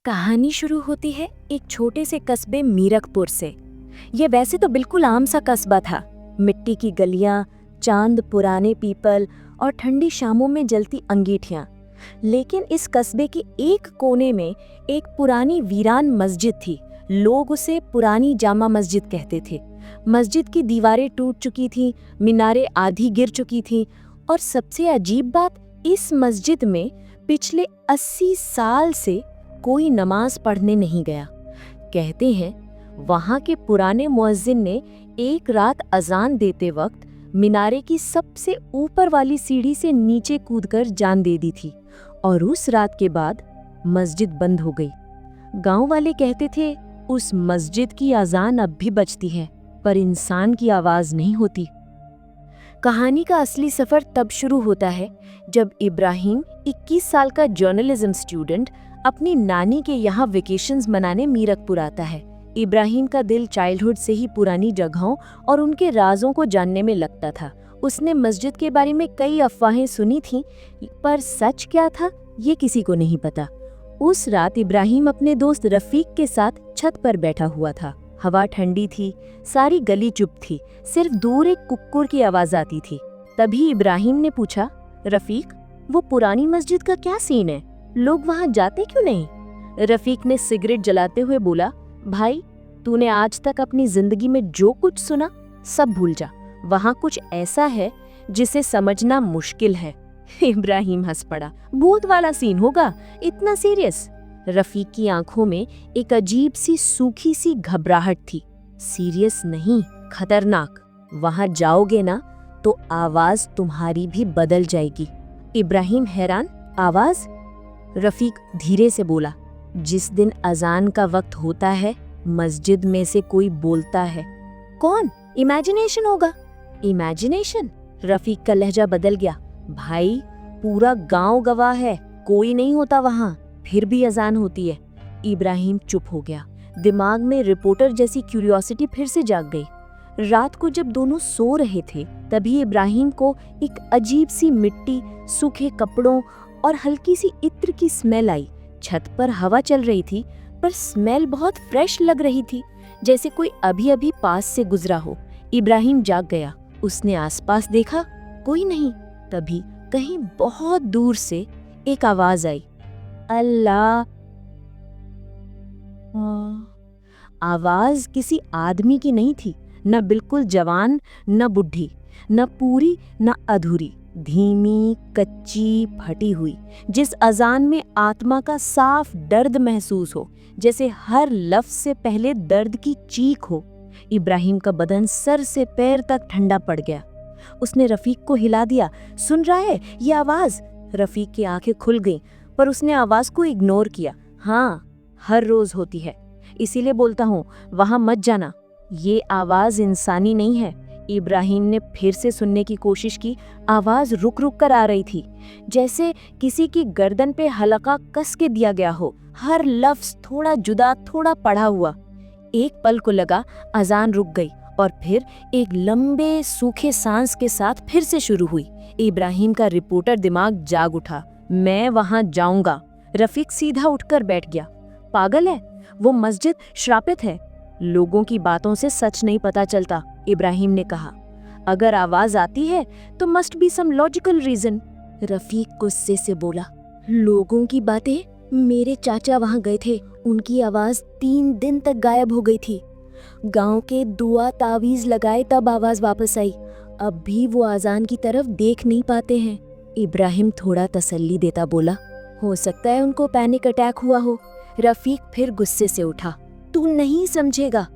कहानी शुरू होती है एक छोटे से कस्बे मीरकपुर से। ये वैसे तो बिल्कुल आम सा कस्बा था। मिट्टी की गलियां, चांद, पुराने पीपल और ठंडी शामों में जलती अंगीठियां। लेकिन इस कस्बे के एक कोने में एक पुरानी वीरान मस्जिद थी। लोग उसे पुरानी जामा मस्जिद कहते थे। मस्जिद की दीवारें टूट चुकी थीं, मीनारें आधी गिर चुकी थीं और सबसे अजीब बात, इस मस्जिद में पिछले 80 साल से कोई नमाज पढ़ने नहीं गया। कहते हैं वहां के पुराने मुअज्जिन ने एक रात अजान देते वक्त मीनारे की सबसे ऊपर वाली सीढ़ी से नीचे कूदकर जान दे दी थी और उस रात के बाद मस्जिद बंद हो गई। गांव वाले कहते थे उस मस्जिद की अजान अब भी बजती है, पर इंसान की आवाज नहीं होती। कहानी का असली सफर तब शुरू होता है जब इब्राहिम 21 साल का जर्नलिज्म स्टूडेंट अपनी नानी के यहाँ वेकेशंस मनाने मीरकपुर आता है। इब्राहिम का दिल चाइल्डहुड से ही पुरानी जगहों और उनके राजों को जानने में लगता था। उसने मस्जिद के बारे में कई अफवाहें सुनी थीं, पर सच क्या था ये किसी को नहीं पता। उस रात इब्राहिम अपने दोस्त रफीक के साथ छत पर बैठा हुआ था। हवा ठंडी थी, सारी गली चुप थी, सिर्फ दूर एक कुक्कुर की आवाज आती थी। तभी इब्राहिम ने पूछा, रफीक, वो पुरानी मस्जिद का क्या सीन है? लोग वहां जाते क्यों नहीं? रफीक ने सिगरेट जलाते हुए बोला, भाई, तूने आज तक अपनी जिंदगी में जो कुछ सुना सब भूल जा। वहां कुछ ऐसा है जिसे समझना मुश्किल है। इब्राहिम हंस पड़ा। भूत वाला सीन होगा, इतना सीरियस? रफीक की आंखों में एक अजीब सी सूखी सी घबराहट थी। सीरियस नहीं, खतरनाक। वहां जाओगे ना तो आवाज तुम्हारी भी बदल जाएगी। इब्राहिम हैरान, आवाज? रफीक धीरे से बोला, जिस दिन अजान का वक्त होता है मस्जिद में से कोई बोलता है। कौन? इमेजिनेशन होगा। इमेजिनेशन? रफीक का लहजा बदल गया। भाई, पूरा गांव गवाह है, कोई नहीं होता वहां, फिर भी अजान होती है। इब्राहिम चुप हो गया। दिमाग में रिपोर्टर जैसी क्यूरियोसिटी फिर से जाग गई। रात को जब दोनों सो रहे थे तभी इब्राहिम को एक अजीब सी मिट्टी, सूखे कपड़ों और हल्की सी इत्र की स्मेल आई। छत पर हवा चल रही थी, पर स्मेल बहुत फ्रेश लग रही थी, जैसे कोई अभी अभी पास से गुजरा हो। इब्राहिम जाग गया। उसने आसपास देखा, कोई नहीं। तभी कहीं बहुत दूर से एक आवाज आई, अल्लाह। आवाज किसी आदमी की नहीं थी, न बिल्कुल जवान, न बुढ़ी, न पूरी, न अधूरी, धीमी, कच्ची, फटी हुई, जिस अजान में आत्मा का साफ दर्द महसूस हो, जैसे हर लफ्ज से पहले दर्द की चीख हो। इब्राहिम का बदन सर से पैर तक ठंडा पड़ गया। उसने रफीक को हिला दिया, सुन रहा है ये आवाज? रफीक की आंखें खुल गईं, पर उसने आवाज को इग्नोर किया। हाँ, हर रोज होती है, इसीलिए बोलता हूँ वहां मत जाना। ये आवाज इंसानी नहीं है। इब्राहिम ने फिर से सुनने की कोशिश की। आवाज रुक रुक कर आ रही थी, जैसे किसी की गर्दन पे हलका कस के दिया गया हो। हर लफ्ज थोड़ा जुदा, थोड़ा पढ़ा हुआ। एक पल को लगा अजान रुक गई और फिर एक लंबे सूखे सांस के साथ फिर से शुरू हुई। इब्राहिम का रिपोर्टर दिमाग जाग उठा। मैं वहां जाऊंगा। रफीक सीधा उठकर बैठ गया। पागल है, वो मस्जिद श्रापित है। लोगों की बातों से सच नहीं पता चलता, इब्राहिम ने कहा। अगर आवाज आती है तो must be some logical reason. Rafiq गुस्से से बोला, लोगों की बातें? मेरे चाचा वहां गए थे, उनकी आवाज 3 दिन तक गायब हो गई थी। गांव के दुआ तावीज लगाए तब आवाज वापस आई। अब भी वो अजान की तरफ देख नहीं पाते हैं। इब्राहिम थोड़ा तसल्ली देता बोला, हो सकता है उनको पैनिक अटैक हुआ हो। रफीक फिर गुस्से से उठा, तू नहीं समझेगा।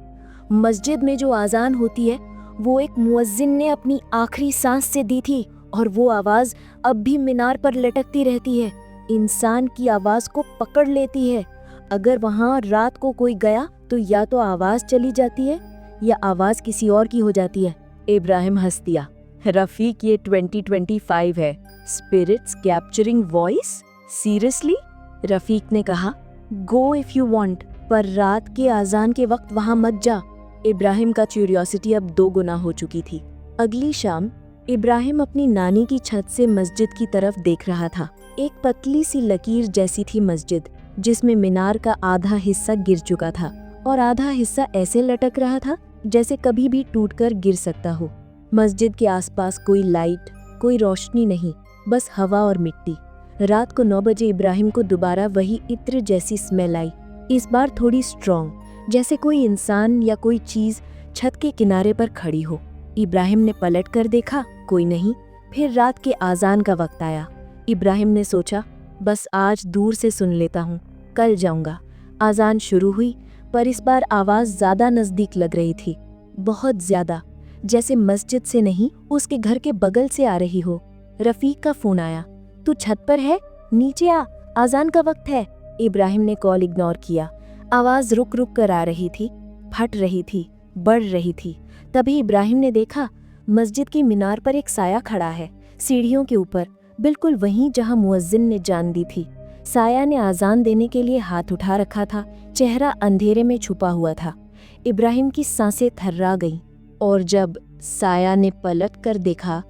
मस्जिद में जो आजान होती है वो एक मुअज्जिन ने अपनी आखिरी सांस से दी थी, और वो आवाज अब भी मीनार पर लटकती रहती है, इंसान की आवाज को पकड़ लेती है। अगर वहां रात को कोई गया तो या तो आवाज चली जाती है या आवाज किसी और की हो जाती है। इब्राहिम हंस दिया। रफीक, ये 2025 है, spirits capturing voice? Seriously? Rafiq ने कहा, गो इफ यू वांट, पर रात के आजान के वक्त वहां मत जा। इब्राहिम का क्यूरियोसिटी अब 2 गुना हो चुकी थी। अगली शाम इब्राहिम अपनी नानी की छत से मस्जिद की तरफ देख रहा था। एक पतली सी लकीर जैसी थी मस्जिद, जिसमें मीनार का आधा हिस्सा गिर चुका था और आधा हिस्सा ऐसे लटक रहा था जैसे कभी भी टूटकर गिर सकता हो। मस्जिद के आसपास कोई लाइट, कोई रोशनी नहीं, बस हवा और मिट्टी। रात को 9 बजे इब्राहिम को दोबारा वही इत्र जैसी स्मेल आई, इस बार थोड़ी स्ट्रॉन्ग, जैसे कोई इंसान या कोई चीज छत के किनारे पर खड़ी हो। इब्राहिम ने पलट कर देखा, कोई नहीं। फिर रात के आजान का वक्त आया। इब्राहिम ने सोचा, बस आज दूर से सुन लेता हूँ, कल जाऊंगा। आजान शुरू हुई, पर इस बार आवाज ज्यादा नजदीक लग रही थी, बहुत ज्यादा, जैसे मस्जिद से नहीं, उसके घर के बगल से आ रही हो। रफीक का फोन आया। तू छत पर है? नीचे आ, आजान का वक्त है। इब्राहिम ने कॉल इग्नोर किया। आवाज रुक रुक कर आ रही थी, फट रही थी, बढ़ रही थी। तभी इब्राहिम ने देखा, मस्जिद की मीनार पर एक साया खड़ा है, सीढ़ियों के ऊपर, बिल्कुल वहीं जहां मुअज्जिन ने जान दी थी। साया ने आजान देने के लिए हाथ उठा रखा था, चेहरा अंधेरे में छुपा हुआ था। इब्राहिम की सांसें थर्रा गईं, और जब साया ने पलट कर देखा,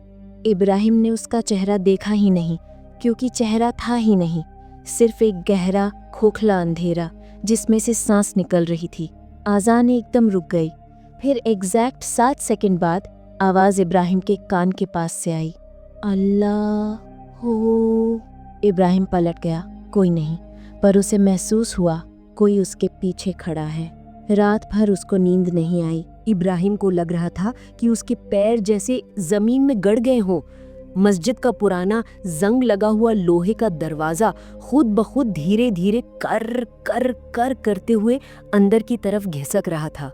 इब्राहिम ने उसका चेहरा देखा ही नहीं, क्योंकि चेहरा था ही नहीं, सिर्फ एक गहरा खोखला अंधेरा जिसमें से सांस निकल रही थी। आजान एकदम रुक गई। फिर एग्जैक्ट 7 सेकंड बाद आवाज इब्राहिम के कान के पास से आई, अल्लाह हो। इब्राहिम पलट गया, कोई नहीं, पर उसे महसूस हुआ कोई उसके पीछे खड़ा है। रात भर उसको नींद नहीं आई। इब्राहिम को लग रहा था कि उसके पैर जैसे जमीन में गड़ गए हों। मस्जिद का पुराना जंग लगा हुआ लोहे का दरवाजा खुद ब खुद धीरे धीरे कर कर कर करते हुए अंदर की तरफ घिसक रहा था,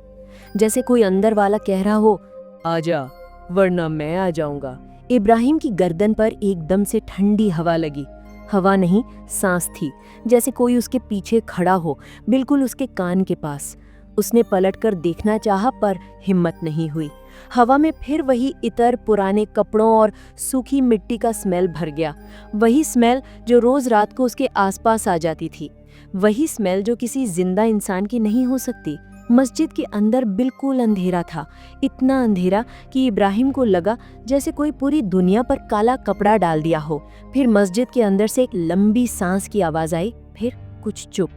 जैसे कोई अंदर वाला कह रहा हो, आजा वरना मैं आ जाऊंगा। इब्राहिम की गर्दन पर एकदम से ठंडी हवा लगी। हवा नहीं, सांस थी, जैसे कोई उसके पीछे खड़ा हो, बिल्कुल उसके कान के पास। उसने पलटकर देखना चाहा, पर हिम्मत नहीं हुई। हवा में फिर वही इतर, पुराने कपड़ों और सूखी मिट्टी का स्मेल भर गया। वही स्मेल जो रोज रात को उसके आसपास आ जाती थी, वही स्मेल जो किसी जिंदा इंसान की नहीं हो सकती। मस्जिद के अंदर बिल्कुल अंधेरा था, इतना अंधेरा कि इब्राहिम को लगा जैसे कोई पूरी दुनिया पर काला कपड़ा डाल दिया हो। फिर मस्जिद के अंदर से एक लंबी सांस की आवाज आई, फिर कुछ चुप,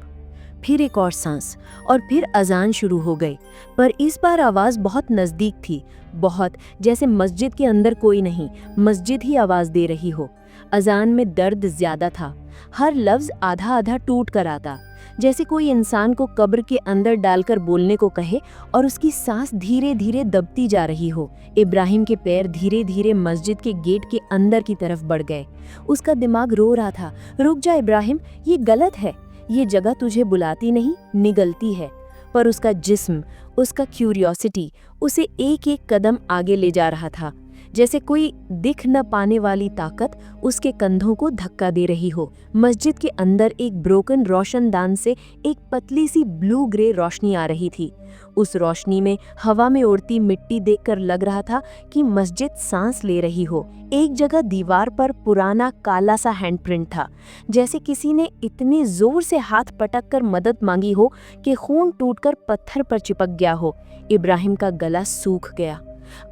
फिर एक और सांस, और फिर अजान शुरू हो गई। पर इस बार आवाज बहुत नजदीक थी, बहुत, जैसे मस्जिद के अंदर कोई नहीं, मस्जिद ही आवाज दे रही हो। अजान में दर्द ज्यादा था, हर लफ्ज आधा आधा टूट कर आता, जैसे कोई इंसान को कब्र के अंदर डालकर बोलने को कहे और उसकी सांस धीरे धीरे दबती जा रही हो। इब्राहिम के पैर धीरे धीरे मस्जिद के गेट के अंदर की तरफ बढ़ गए। उसका दिमाग रो रहा था, रुक जा इब्राहिम, ये गलत है, ये जगह तुझे बुलाती नहीं, निगलती है। पर उसका जिस्म, उसका क्यूरियोसिटी उसे एक एक कदम आगे ले जा रहा था, जैसे कोई दिख न पाने वाली ताकत उसके कंधों को धक्का दे रही हो। मस्जिद के अंदर एक ब्रोकन रोशनदान से एक पतली सी ब्लू ग्रे रोशनी आ रही थी। उस रोशनी में हवा में उड़ती मिट्टी देखकर लग रहा था कि मस्जिद सांस ले रही हो। एक जगह दीवार पर पुराना काला सा हैंडप्रिंट था, जैसे किसी ने इतने जोर से हाथ पटक कर मदद मांगी हो कि खून टूटकर पत्थर पर चिपक गया हो। इब्राहिम का गला सूख गया।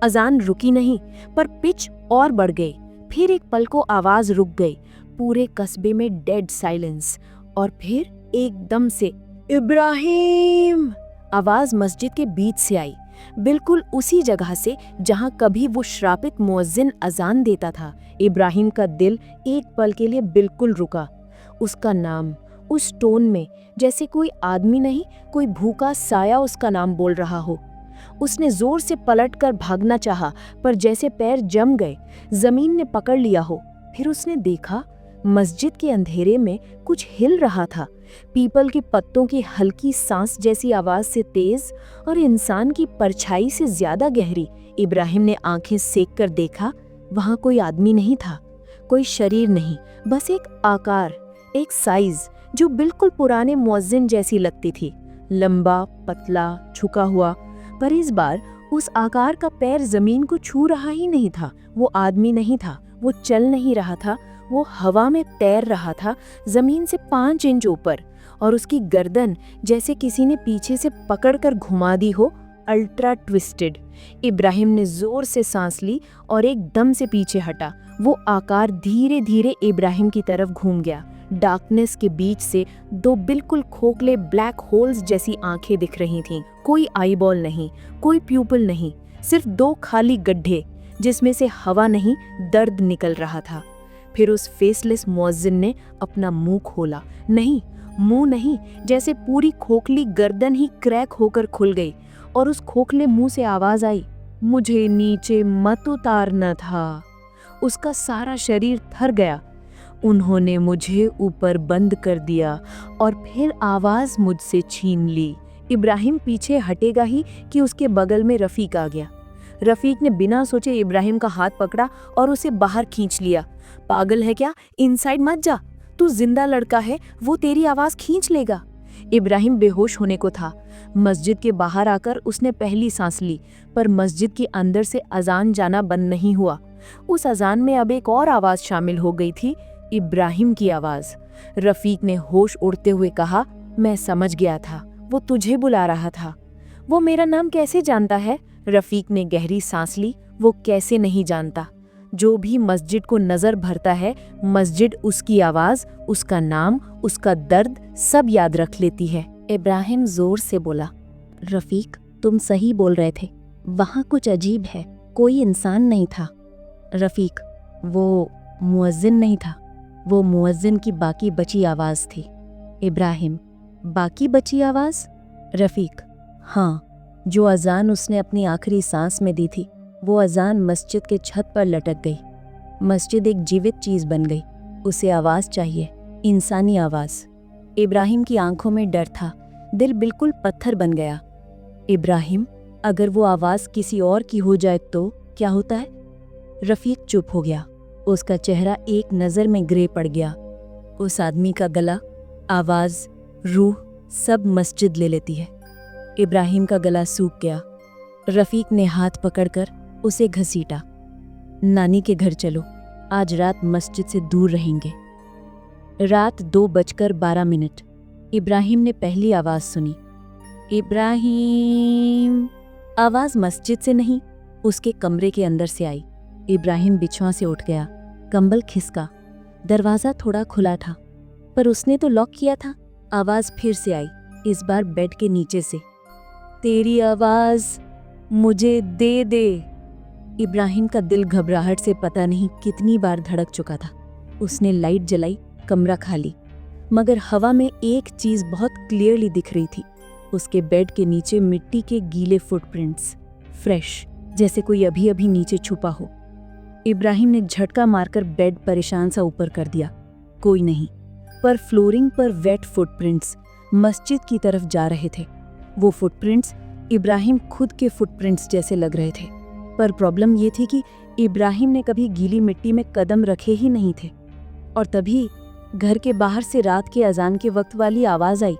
अजान रुकी नहीं, पर पिच और बढ़ गई। फिर एक पल को आवाज रुक गई, पूरे कस्बे में डेड साइलेंस। और फिर एकदम से इब्राहिम, आवाज मस्जिद के बीच से आई, बिल्कुल उसी जगह से जहां कभी वो श्रापित मुअज्जिन अजान देता था। इब्राहिम का दिल एक पल के लिए बिल्कुल रुका। उसका नाम, उस टोन में, जैसे कोई आदमी नहीं, कोई भूखा साया उसका नाम बोल रहा हो। उसने जोर से पलटकर भागना चाहा, पर जैसे पैर जम गए, जमीन ने पकड़ लिया हो। फिर उसने देखा, मस्जिद के अंधेरे में कुछ हिल रहा था, पीपल के पत्तों की हल्की सांस जैसी आवाज से तेज और इंसान की परछाई से ज्यादा गहरी। इब्राहिम ने आंखें सेक कर देखा, वहां कोई आदमी नहीं था, कोई शरीर नहीं, बस एक आकार, एक साइज जो बिल्कुल पुराने मुअज्जिन जैसी लगती थी, लंबा, पतला, झुका हुआ। पर इस बार उस आकार का पैर जमीन को छू रहा ही नहीं था। वो आदमी नहीं था, वो चल नहीं रहा था, वो हवा में तैर रहा था, जमीन से 5 इंच ऊपर। और उसकी गर्दन जैसे किसी ने पीछे से पकड़कर घुमा दी हो, अल्ट्रा ट्विस्टेड। इब्राहिम ने जोर से सांस ली और एकदम से पीछे हटा। वो आकार धीरे धीरे इब्राहिम की तरफ घूम गया, डार्कनेस के बीच से दो बिल्कुल खोखले ब्लैक होल्स जैसी आंखें दिख रही थीं। कोई आईबॉल नहीं, कोई प्यूपिल नहीं, सिर्फ दो खाली गड्ढे जिसमें से हवा नहीं, दर्द निकल रहा था। फिर उस फेसलेस मुअज्जिन ने अपना मुंह खोला। नहीं, मुंह नहीं, जैसे पूरी खोखली गर्दन ही क्रैक होकर खुल गई और उस खोखले मुंह से आवाज आई, मुझे नीचे मत उतारना था। उसका सारा शरीर थर गया। उन्होंने मुझे ऊपर बंद कर दिया और फिर आवाज मुझसे छीन ली। इब्राहिम पीछे हटेगा ही कि उसके बगल में रफीक आ गया। रफीक ने बिना सोचे इब्राहिम का हाथ पकड़ा और उसे बाहर खींच लिया। पागल है क्या? इनसाइड मत जा, तू जिंदा लड़का है, वो तेरी आवाज खींच लेगा। इब्राहिम बेहोश होने को था। मस्जिद के बाहर आकर उसने पहली सांस ली, पर मस्जिद के अंदर से अजान जाना बंद नहीं हुआ। उस अजान में अब एक और आवाज शामिल हो गई थी, इब्राहिम की आवाज। रफीक ने होश उड़ते हुए कहा, मैं समझ गया था, वो तुझे बुला रहा था। वो मेरा नाम कैसे जानता है? रफीक ने गहरी सांस ली। वो कैसे नहीं जानता? जो भी मस्जिद को नजर भरता है, मस्जिद उसकी आवाज, उसका नाम, उसका दर्द सब याद रख लेती है। इब्राहिम जोर से बोला, रफीक तुम सही बोल रहे थे, वहाँ कुछ अजीब है, कोई इंसान नहीं था। रफीक, वो मुअज्जिन नहीं था, वो मुअज्जिन की बाकी बची आवाज थी। इब्राहिम, बाकी बची आवाज? रफीक, हाँ, जो अजान उसने अपनी आखिरी सांस में दी थी, वो अजान मस्जिद के छत पर लटक गई। मस्जिद एक जीवित चीज बन गई, उसे आवाज चाहिए, इंसानी आवाज। इब्राहिम की आंखों में डर था, दिल बिल्कुल पत्थर बन गया। इब्राहिम, अगर वो आवाज किसी और की हो जाए तो क्या होता है? रफीक चुप हो गया। उसका चेहरा एक नजर में ग्रे पड़ गया। उस आदमी का गला, आवाज, रूह सब मस्जिद ले लेती है। इब्राहिम का गला सूख गया। रफीक ने हाथ पकड़कर उसे घसीटा। नानी के घर चलो, आज रात मस्जिद से दूर रहेंगे। रात 2:12। इब्राहिम ने पहली आवाज सुनी। इब्राहिम। आवाज मस्जिद से नहीं, उसके कमरे के अंदर से आई। इब्राहिम बिछुआ से उठ गया, कंबल खिसका। दरवाजा थोड़ा खुला था, पर उसने तो लॉक किया था। आवाज फिर से आई, इस बार बेड के नीचे से। तेरी आवाज, मुझे दे दे। इब्राहिम का दिल घबराहट से पता नहीं कितनी बार धड़क चुका था। उसने लाइट जलाई, कमरा खाली, मगर हवा में एक चीज बहुत क्लियरली दिख रही थी। उसके बेड के नीचे मिट्टी के गीले फुटप्रिंट्स, फ्रेश, जैसे कोई अभी अभी नीचे छुपा हो। इब्राहिम ने झटका मारकर बेड परेशान सा ऊपर कर दिया। कोई नहीं, पर फ्लोरिंग पर वेट फुटप्रिंट्स मस्जिद की तरफ जा रहे थे। वो फुटप्रिंट्स इब्राहिम खुद के फुटप्रिंट्स जैसे लग रहे थे, पर प्रॉब्लम ये थी कि इब्राहिम ने कभी गीली मिट्टी में कदम रखे ही नहीं थे। और तभी घर के बाहर से रात के अजान के वक्त वाली आवाज आई।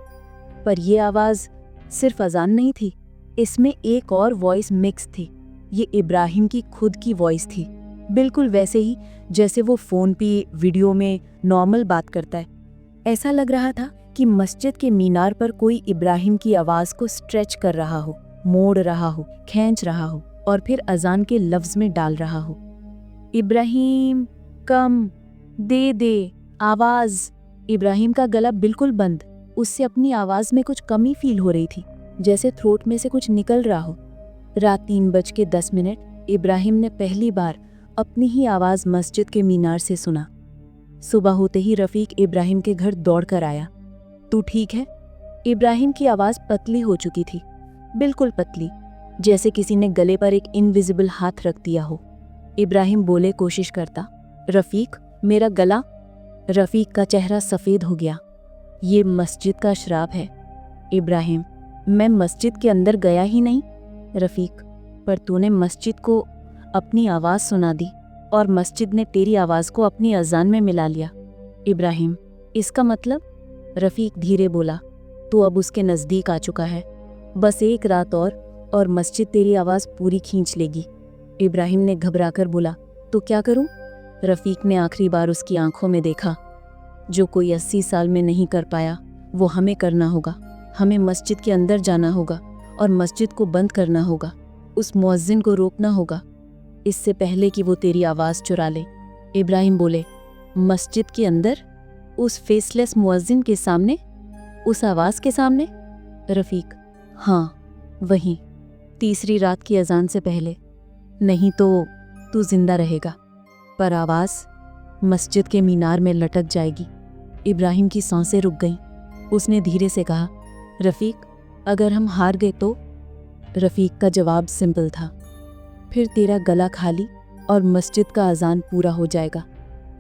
पर ये आवाज सिर्फ अजान नहीं थी, इसमें एक और वॉइस मिक्स थी। ये इब्राहिम की खुद की वॉइस थी, बिल्कुल वैसे ही जैसे वो फोन पे वीडियो में नॉर्मल बात करता है। ऐसा लग रहा था कि मस्जिद के मीनार पर कोई इब्राहिम की आवाज को स्ट्रेच कर रहा हो, मोड़ रहा हो, खींच रहा हो और फिर अजान के लफ्ज में डाल रहा हो। इब्राहिम, कम, दे दे आवाज। इब्राहिम का गला बिल्कुल बंद, उससे अपनी आवाज में कुछ कमी फील हो रही थी, जैसे थ्रोट में से कुछ निकल रहा हो। रात 3:10 इब्राहिम ने पहली बार अपनी ही आवाज मस्जिद के मीनार से सुना। सुबह होते ही रफीक इब्राहिम के घर दौड़ कर आया। तू ठीक है? इब्राहिम की आवाज पतली हो चुकी थी, बिल्कुल पतली, जैसे किसी ने गले पर एक इनविजिबल हाथ रख दिया हो। इब्राहिम बोले कोशिश करता, रफीक, मेरा गला। रफीक का चेहरा सफेद हो गया। ये मस्जिद का श्राप है। इब्राहिम, मैं मस्जिद के अंदर गया ही नहीं। रफीक, पर तूने मस्जिद को अपनी आवाज सुना दी और मस्जिद ने तेरी आवाज को अपनी अजान में मिला लिया। इब्राहिम, इसका मतलब? रफीक धीरे बोला, तू अब उसके नजदीक आ चुका है। बस एक रात और मस्जिद तेरी आवाज पूरी खींच लेगी। इब्राहिम ने घबराकर बोला, तो क्या करूं? रफीक ने आखिरी बार उसकी आंखों में देखा। जो कोई 80 साल में नहीं कर पाया, वो हमें करना होगा। हमें मस्जिद के अंदर जाना होगा और मस्जिद को बंद करना होगा। उस मुअज्जिन को रोकना होगा, इससे पहले कि वो तेरी आवाज चुरा ले। इब्राहिम बोले, मस्जिद के अंदर? उस फेसलेस मुअज्जिन के सामने, उस आवाज़ के सामने? रफ़ीक: हाँ, वहीं, तीसरी रात की अजान से पहले। नहीं तो तू जिंदा रहेगा, पर आवाज़ मस्जिद के मीनार में लटक जाएगी। इब्राहिम की सांसें रुक गईं। उसने धीरे से कहा, रफ़ीक, अगर हम हार गए तो? रफ़ीक का जवाब सिंपल था, फिर तेरा गला खाली और मस्जिद का अजान पूरा हो जाएगा।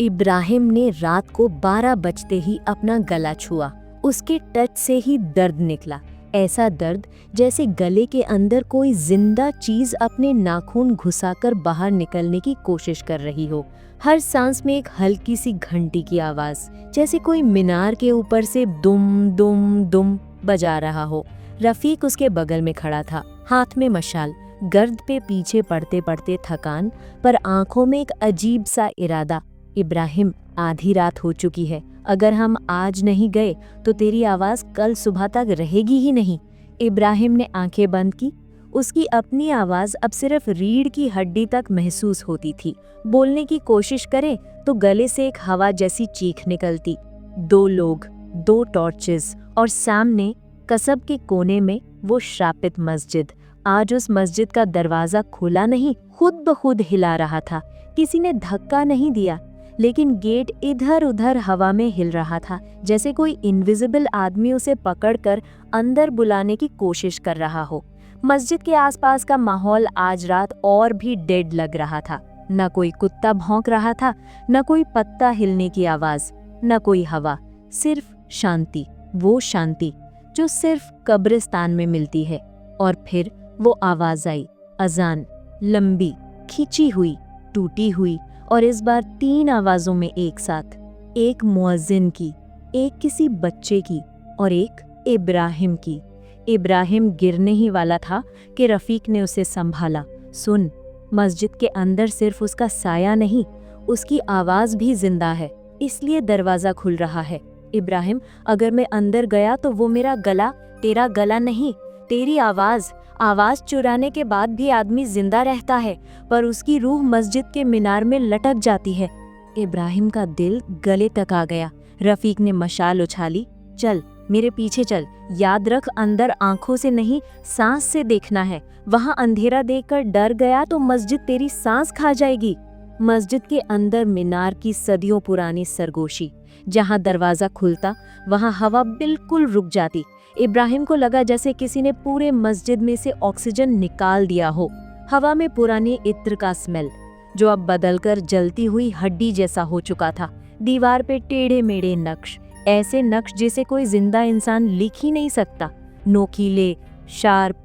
इब्राहिम ने रात को 12 बजते ही अपना गला छुआ। उसके टच से ही दर्द निकला, ऐसा दर्द जैसे गले के अंदर कोई जिंदा चीज अपने नाखून घुसाकर बाहर निकलने की कोशिश कर रही हो। हर सांस में एक हल्की सी घंटी की आवाज, जैसे कोई मीनार के ऊपर से दुम दुम दुम बजा रहा हो। रफीक उसके बगल में खड़ा था, हाथ में मशाल, गर्द पे पीछे पड़ते पड़ते थकान, पर आंखों में एक अजीब सा इरादा। इब्राहिम, आधी रात हो चुकी है, अगर हम आज नहीं गए तो तेरी आवाज कल सुबह तक रहेगी ही नहीं। इब्राहिम ने आंखें बंद की। उसकी अपनी आवाज अब सिर्फ रीढ़ की हड्डी तक महसूस होती थी। बोलने की कोशिश करे तो गले से एक हवा जैसी चीख निकलती। 2 लोग, 2 टॉर्चेस, और सामने कस्ब के कोने में वो श्रापित मस्जिद। आज उस मस्जिद का दरवाजा खुला नहीं, खुद ब खुद हिला रहा था। किसी ने धक्का नहीं दिया, लेकिन गेट इधर उधर हवा में हिल रहा था, जैसे कोई इनविजिबल आदमी उसे पकड़कर अंदर बुलाने की कोशिश कर रहा हो। मस्जिद के आसपास का माहौल आज रात और भी डेड लग रहा था। न कोई कुत्ता भौंक रहा था, न कोई पत्ता हिलने की आवाज, न कोई हवा, सिर्फ शांति। वो शांति जो सिर्फ कब्रिस्तान में मिलती है। और फिर वो आवाज आई, अजान, लंबी, खींची हुई, टूटी हुई, और इस बार 3 आवाजों में एक साथ। एक मुअज्जिन की, एक किसी बच्चे की, और एक इब्राहिम की। इब्राहिम गिरने ही वाला था कि रफीक ने उसे संभाला। सुन, मस्जिद के अंदर सिर्फ उसका साया नहीं, उसकी आवाज भी जिंदा है, इसलिए दरवाजा खुल रहा है। इब्राहिम, अगर मैं अंदर गया तो वो मेरा गला, तेरा गला नहीं, तेरी आवाज चुराने के बाद भी आदमी जिंदा रहता है, पर उसकी रूह मस्जिद के मीनार में लटक जाती है। इब्राहिम का दिल गले तक आ गया। रफीक ने मशाल उछाली, चल मेरे पीछे चल, याद रख अंदर आंखों से नहीं सांस से देखना है। वहां अंधेरा देखकर डर गया तो मस्जिद तेरी सांस खा जाएगी। मस्जिद के अंदर मीनार की सदियों पुरानी सरगोशी, जहां दरवाजा खुलता वहां हवा बिल्कुल रुक जाती। इब्राहिम को लगा जैसे किसी ने पूरे मस्जिद में से ऑक्सीजन निकाल दिया हो। हवा में पुराने इत्र का स्मेल, जो अब बदलकर जलती हुई हड्डी जैसा हो चुका था। दीवार पे टेढ़े मेढ़े नक्श, ऐसे नक्श जिसे कोई जिंदा इंसान लिख ही नहीं सकता। नोकीले, शार्प,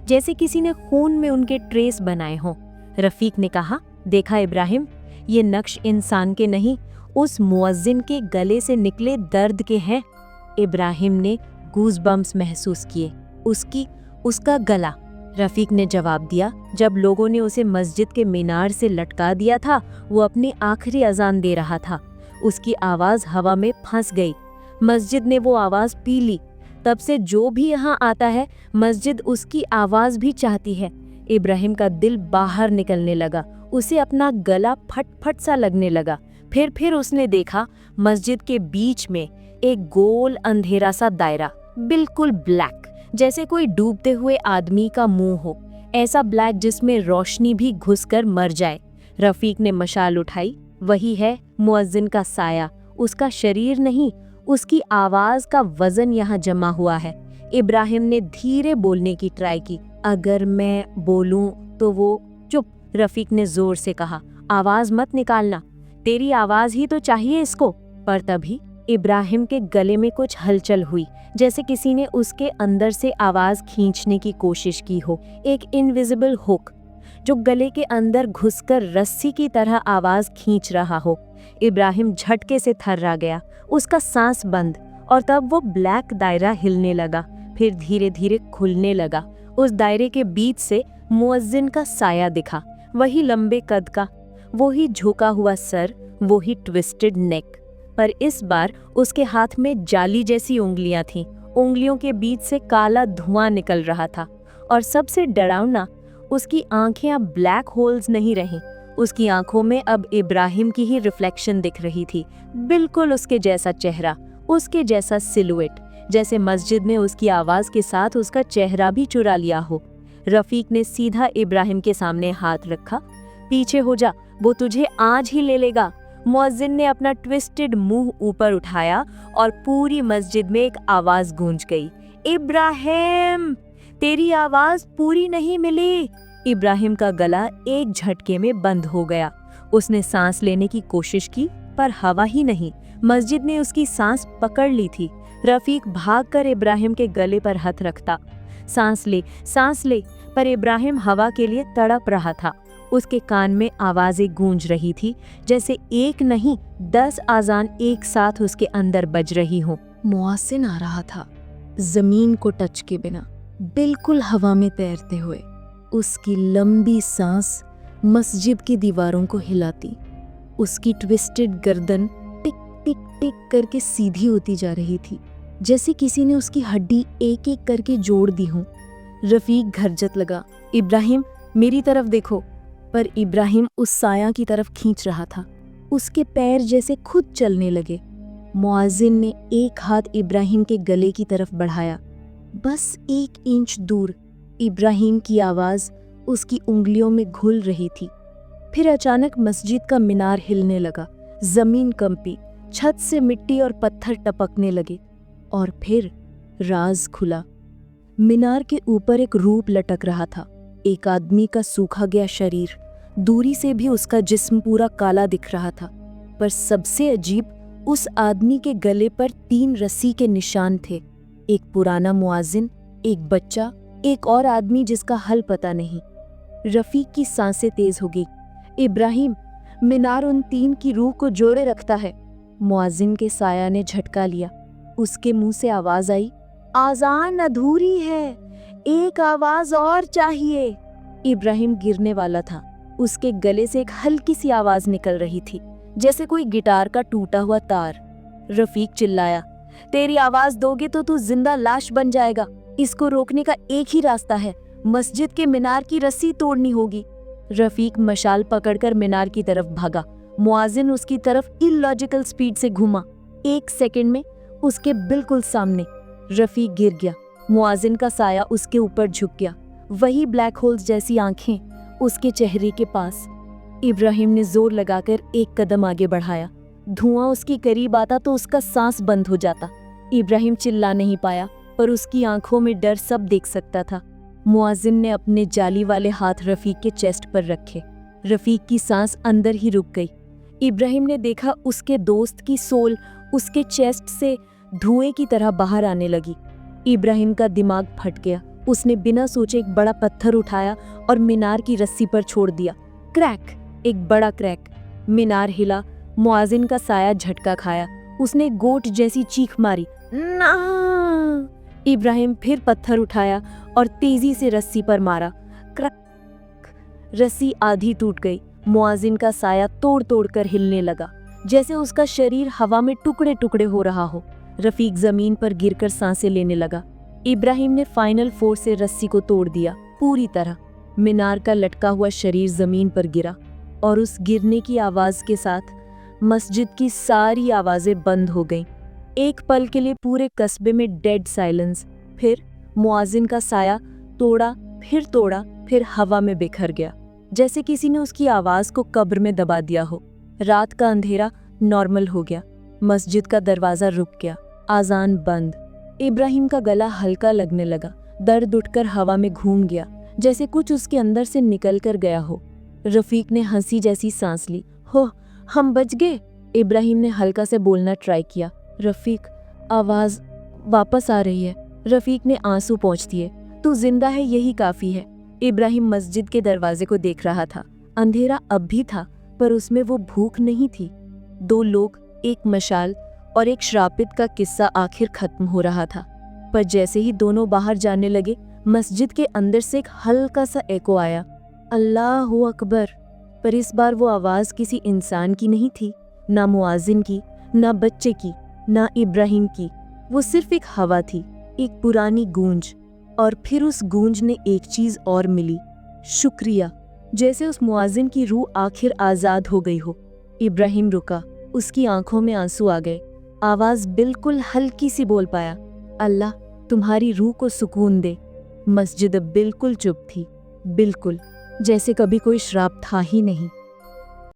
जैसे किसी ने खून में उनके ट्रेस बनाए हों। रफीक ने कहा, देखा इब्राहिम, ये नक्श इंसान के नहीं, उस मुअज्जिन के गले से निकले दर्द के हैं। इब्राहिम ने गूज़बम्प्स महसूस किए। उसका गला। रफीक ने जवाब दिया, जब लोगों ने उसे मस्जिद के मीनार से लटका दिया था, वो अपनी आखिरी अजान दे रहा था। उसकी आवाज़ हवा में फंस गई। मस्जिद ने वो आवाज़ पी ली। तब से जो भी यहाँ आता है, मस्जिद उसकी आवाज़ भी चाहती है। इब्राहिम का दिल बाहर निकलने लगा। उसे अपना गला फट-फट सा लगने लगा। फिर उसने देखा, मस्जिद के बीच में एक गोल अंधेरा सा दायरा, बिल्कुल ब्लैक, जैसे कोई डूबते हुए आदमी का मुंह हो, ऐसा ब्लैक जिसमें रोशनी भी घुसकर मर जाए। रफीक ने मशाल उठाई। वही है मुअज्जिन का साया, उसका शरीर नहीं, उसकी आवाज का वजन यहाँ जमा हुआ है। इब्राहिम ने धीरे बोलने की ट्राई की, अगर मैं बोलूं तो वो। चुप, रफीक ने जोर से कहा, आवाज मत निकालना, तेरी आवाज ही तो चाहिए इसको। पर तभी इब्राहिम के गले में कुछ हलचल हुई, जैसे किसी ने उसके अंदर से आवाज खींचने की कोशिश की हो। एक इनविजिबल हुक जो गले के अंदर घुसकर रस्सी की तरह आवाज खींच रहा हो। इब्राहिम झटके से थर्रा गया, उसका सांस बंद, और तब वो ब्लैक दायरा हिलने लगा, फिर धीरे धीरे खुलने लगा। उस दायरे के बीच से मुअज्जिन का साया दिखा, वही लंबे कद का, वही झुका हुआ सर, वही ट्विस्टेड नेक, पर इस बार उसके हाथ में जाली जैसी उंगलियां थीं। उंगलियों के बीच से काला धुआं निकल रहा था, और सबसे डरावना, उसकी आंखें अब ब्लैक होल्स नहीं रहीं, उसकी आंखों में अब इब्राहिम की ही रिफ्लेक्शन दिख रही थी, बिल्कुल उसके जैसा चेहरा, उसके जैसा सिलुएट, जैसे मस्जिद ने उसकी आवाज के साथ उसका चेहरा भी चुरा लिया हो। रफीक ने सीधा इब्राहिम के सामने हाथ रखा। पीछे हो जा, वो तुझे आज ही ले लेगा। मुअज्जिन ने अपना ट्विस्टेड मुंह ऊपर उठाया और पूरी मस्जिद में एक आवाज गूंज गई, इब्राहिम, तेरी आवाज पूरी नहीं मिली। इब्राहिम का गला एक झटके में बंद हो गया। उसने सांस लेने की कोशिश की पर हवा ही नहीं। मस्जिद ने उसकी सांस पकड़ ली थी। रफीक भागकर इब्राहिम के गले पर हाथ रखता, सांस ले, पर इब्राहिम हवा के लिए तड़प रहा था। उसके कान में आवाजें गूंज रही थी, जैसे एक नहीं 10 आजान एक साथ उसके अंदर बज रही हों। मुअज्जिन आ रहा था, जमीन को टच के बिना, बिल्कुल हवा में तैरते हुए। उसकी लंबी सांस मस्जिद की दीवारों को हिलाती। उसकी ट्विस्टेड गर्दन टिक टिक टिक करके सीधी होती जा रही थी, जैसे किसी ने उसकी हड्डी एक एक करके जोड़ दी हो। रफीक घरजत लगा, इब्राहिम मेरी तरफ देखो, पर इब्राहिम उस साया की तरफ खींच रहा था। उसके पैर जैसे खुद चलने लगे। मुअज्जिन ने एक हाथ इब्राहिम के गले की तरफ बढ़ाया, बस 1 इंच दूर। इब्राहिम की आवाज उसकी उंगलियों में घुल रही थी। फिर अचानक मस्जिद का मीनार हिलने लगा, जमीन कंपी, छत से मिट्टी और पत्थर टपकने लगे, और फिर राज खुला। मीनार के ऊपर एक रूप लटक रहा था, एक आदमी का सूखा गया शरीर। दूरी से भी उसका जिस्म पूरा काला दिख रहा था, पर सबसे अजीब, उस आदमी के गले पर 3 रस्सी के निशान थे। एक पुराना मुअज्जिन, एक बच्चा, एक और आदमी जिसका हल पता नहीं। रफीक की सांसें तेज हो गई। इब्राहिम, मीनार उन 3 की रूह को जोड़े रखता है। मुअज्जिन के साया ने झटका लिया। उसके मुंह से आवाज आई, आजान अधूरी है, एक आवाज और चाहिए। इब्राहिम गिरने वाला था। उसके गले से एक हल्की सी आवाज निकल रही थी, जैसे कोई गिटार का टूटा हुआ तार। रफीक चिल्लाया, तेरी आवाज दोगे तो तू जिंदा लाश बन जाएगा। इसको रोकने का एक ही रास्ता है, मस्जिद के मीनार की रस्सी तोड़नी होगी। रफीक मशाल पकड़कर मीनार की तरफ भागा। मुअज्जिन उसकी तरफ इलॉजिकल स्पीड से घुमा। 1 सेकंड में उसके बिल्कुल सामने। रफीक गिर गया। मुअज्जिन का साया उसके ऊपर झुक गया, वही ब्लैक होल्स जैसी आंखें उसके चेहरे के पास। इब्राहिम ने जोर लगाकर 1 कदम आगे बढ़ाया। धुआं उसके करीब आता तो उसका सांस बंद हो जाता। इब्राहिम चिल्ला नहीं पाया, पर उसकी आंखों में डर सब देख सकता था। मुअज्जिन ने अपने जाली वाले हाथ रफीक के चेस्ट पर रखे। रफीक की सांस अंदर ही रुक गई। इब्राहिम ने देखा उसके दोस्त की सोल उसके चेस्ट से धुएं की तरह बाहर आने लगी। इब्राहिम का दिमाग फट गया। उसने बिना सोचे एक बड़ा पत्थर उठाया और मीनार की रस्सी पर छोड़ दिया। क्रैक, एक बड़ा क्रैक। मीनार हिला। मुअज्जिन का साया झटका खाया। उसने गोट जैसी चीख मारी, ना! इब्राहिम फिर पत्थर उठाया और तेजी से रस्सी पर मारा। क्रैक! रस्सी आधी टूट गई। मुअज्जिन का साया तोड़ तोड़ कर हिलने लगा, जैसे उसका शरीर हवा में टुकड़े टुकड़े हो रहा हो। रफीक जमीन पर गिरकर सांसें लेने लगा। इब्राहिम ने फाइनल फोर्स से रस्सी को तोड़ दिया पूरी तरह। मीनार का लटका हुआ शरीर जमीन पर गिरा, और उस गिरने की आवाज के साथ मस्जिद की सारी आवाजें बंद हो गईं। एक पल के लिए पूरे कस्बे में डेड साइलेंस। फिर मुअज्जिन का साया तोड़ा, फिर हवा में बिखर गया, जैसे किसी ने उसकी आवाज को कब्र में दबा दिया हो। रात का अंधेरा नॉर्मल हो गया। मस्जिद का दरवाजा रुक गया। आजान बंद। इब्राहिम का गला हल्का लगने लगा। दर्द उठकर हवा में घूम गया, जैसे कुछ उसके अंदर से निकल कर गया हो। रफीक ने हंसी जैसी सांस ली। हो, हम बच गए। इब्राहिम ने हल्का से बोलना ट्राई किया। रफीक, आवाज वापस आ रही है। रफीक ने आंसू पोंछ दिए। तू जिंदा है, यही काफी है। इब्राहिम मस्जिद के दरवाजे को देख रहा था। अंधेरा अब भी था, पर उसमें वो भूख नहीं थी। 2 लोग, एक मशाल और एक श्रापित का किस्सा आखिर खत्म हो रहा था। पर जैसे ही दोनों बाहर जाने लगे, मस्जिद के अंदर से एक हल्का सा एको आया, अल्लाहु अकबर। पर इस बार वो आवाज किसी इंसान की नहीं थी, ना मुअज्जिन की, ना बच्चे की, ना इब्राहिम की। वो सिर्फ एक हवा थी, एक पुरानी गूंज। और फिर उस गूंज ने एक चीज और मिली, शुक्रिया। جیسے اس مؤذن کی روح آخر آزاد ہو گئی ہو۔ ابراہیم رکا، اس کی آنکھوں میں آنسو آ گئے، آواز بالکل ہلکی سی بول پایا، اللہ تمہاری روح کو سکون دے۔ مسجد بالکل چپ تھی، بالکل جیسے کبھی کوئی شراب تھا ہی نہیں۔